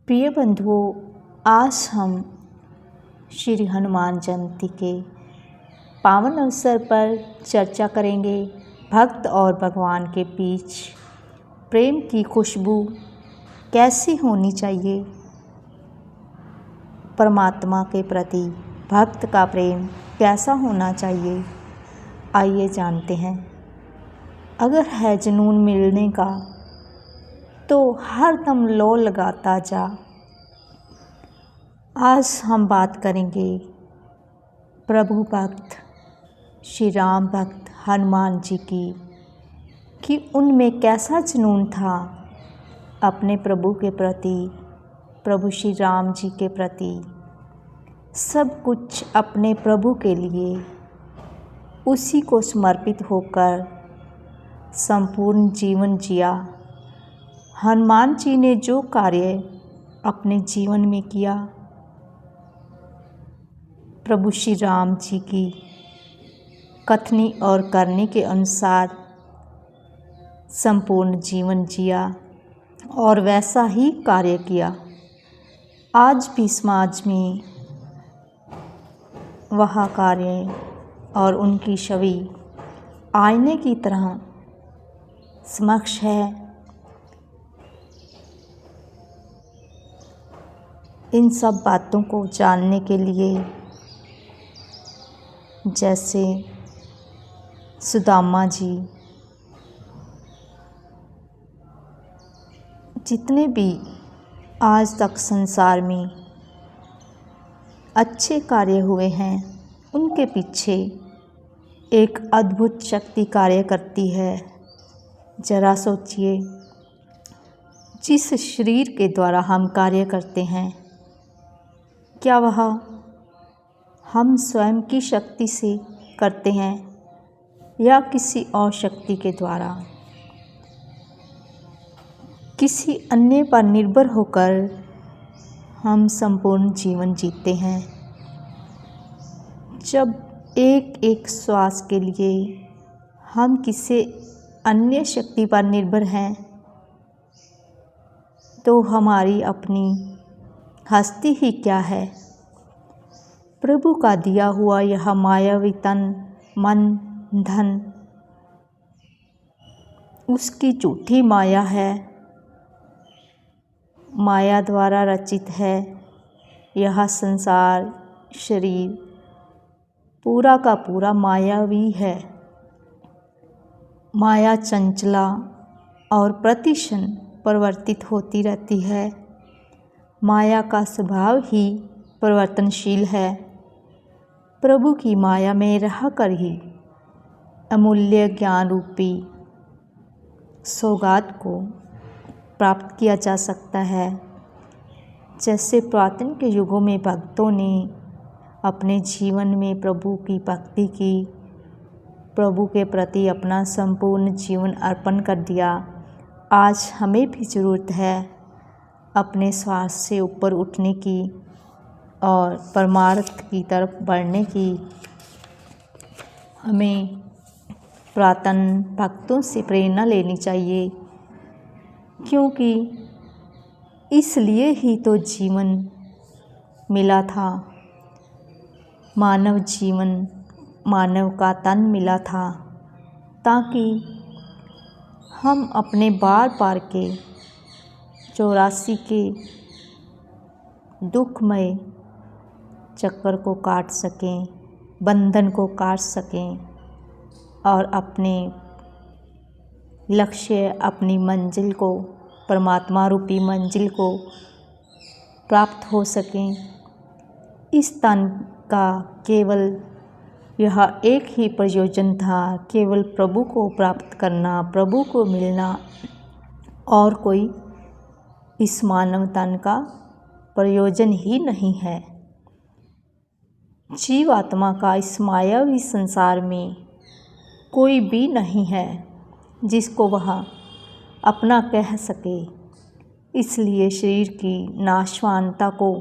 प्रिय बंधुओं, आज हम श्री हनुमान जयंती के पावन अवसर पर चर्चा करेंगे। भक्त और भगवान के बीच प्रेम की खुशबू कैसी होनी चाहिए। परमात्मा के प्रति भक्त का प्रेम कैसा होना चाहिए, आइए जानते हैं। अगर है जुनून मिलने का तो हर दम लो लगाता जा। आज हम बात करेंगे प्रभु भक्त श्री राम भक्त हनुमान जी की, कि उनमें कैसा जुनून था अपने प्रभु के प्रति, प्रभु श्री राम जी के प्रति। सब कुछ अपने प्रभु के लिए, उसी को समर्पित होकर संपूर्ण जीवन जिया। हनुमान जी ने जो कार्य अपने जीवन में किया, प्रभु श्री राम जी की कथनी और करने के अनुसार संपूर्ण जीवन जिया और वैसा ही कार्य किया। आज भी समाज में वह कार्य और उनकी छवि आईने की तरह समक्ष है। इन सब बातों को जानने के लिए जैसे सुदामा जी, जितने भी आज तक संसार में अच्छे कार्य हुए हैं, उनके पीछे एक अद्भुत शक्ति कार्य करती है। जरा सोचिए, जिस शरीर के द्वारा हम कार्य करते हैं, क्या वह हम स्वयं की शक्ति से करते हैं या किसी और शक्ति के द्वारा, किसी अन्य पर निर्भर होकर हम संपूर्ण जीवन जीते हैं। जब एक एक श्वास के लिए हम किसी अन्य शक्ति पर निर्भर हैं, तो हमारी अपनी हस्ती ही क्या है। प्रभु का दिया हुआ यह मायावी तन, मन, धन उसकी झूठी माया है। माया द्वारा रचित है यह संसार, शरीर पूरा का पूरा मायावी है। माया चंचला और प्रतिक्षण परिवर्तित होती रहती है। माया का स्वभाव ही परिवर्तनशील है। प्रभु की माया में रहकर ही अमूल्य ज्ञान रूपी सौगात को प्राप्त किया जा सकता है। जैसे पुरातन के युगों में भक्तों ने अपने जीवन में प्रभु की भक्ति की, प्रभु के प्रति अपना संपूर्ण जीवन अर्पण कर दिया। आज हमें भी ज़रूरत है अपने स्वार्थ से ऊपर उठने की और परमार्थ की तरफ बढ़ने की। हमें पुरातन भक्तों से प्रेरणा लेनी चाहिए, क्योंकि इसलिए ही तो जीवन मिला था। मानव जीवन, मानव का तन मिला था, ताकि हम अपने बार बार के 84 के दुखमय चक्कर को काट सकें, बंधन को काट सकें और अपने लक्ष्य, अपनी मंजिल को, परमात्मा रूपी मंजिल को प्राप्त हो सकें। इस तन का केवल यह एक ही प्रयोजन था, केवल प्रभु को प्राप्त करना, प्रभु को मिलना, और कोई इस मानव तन का प्रयोजन ही नहीं है। जीव आत्मा का इस मायावी संसार में कोई भी नहीं है जिसको वह अपना कह सके। इसलिए शरीर की नाशवानता को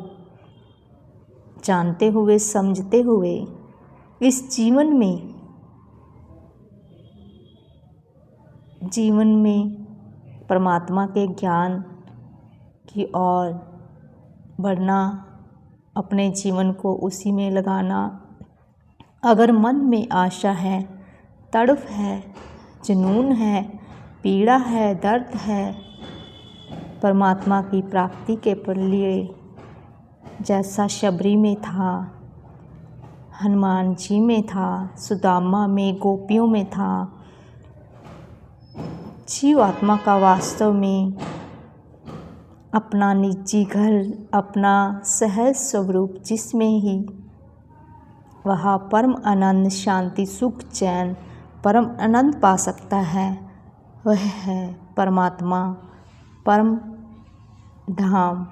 जानते हुए, समझते हुए इस जीवन में परमात्मा के ज्ञान की ओर वरना अपने जीवन को उसी में लगाना। अगर मन में आशा है, तड़प है, जुनून है, पीड़ा है, दर्द है, परमात्मा की प्राप्ति के लिए जैसा शबरी में था, हनुमान जी में था, सुदामा में, गोपियों में था, जीव आत्मा का वास्तव में अपना निजी घर, अपना सहज स्वरूप जिसमें ही वह परम आनंद, शांति, सुख, चैन, परम आनंद पा सकता है, वह है परमात्मा, परम धाम,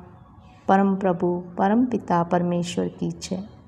परम प्रभु, परम पिता परमेश्वर की जय।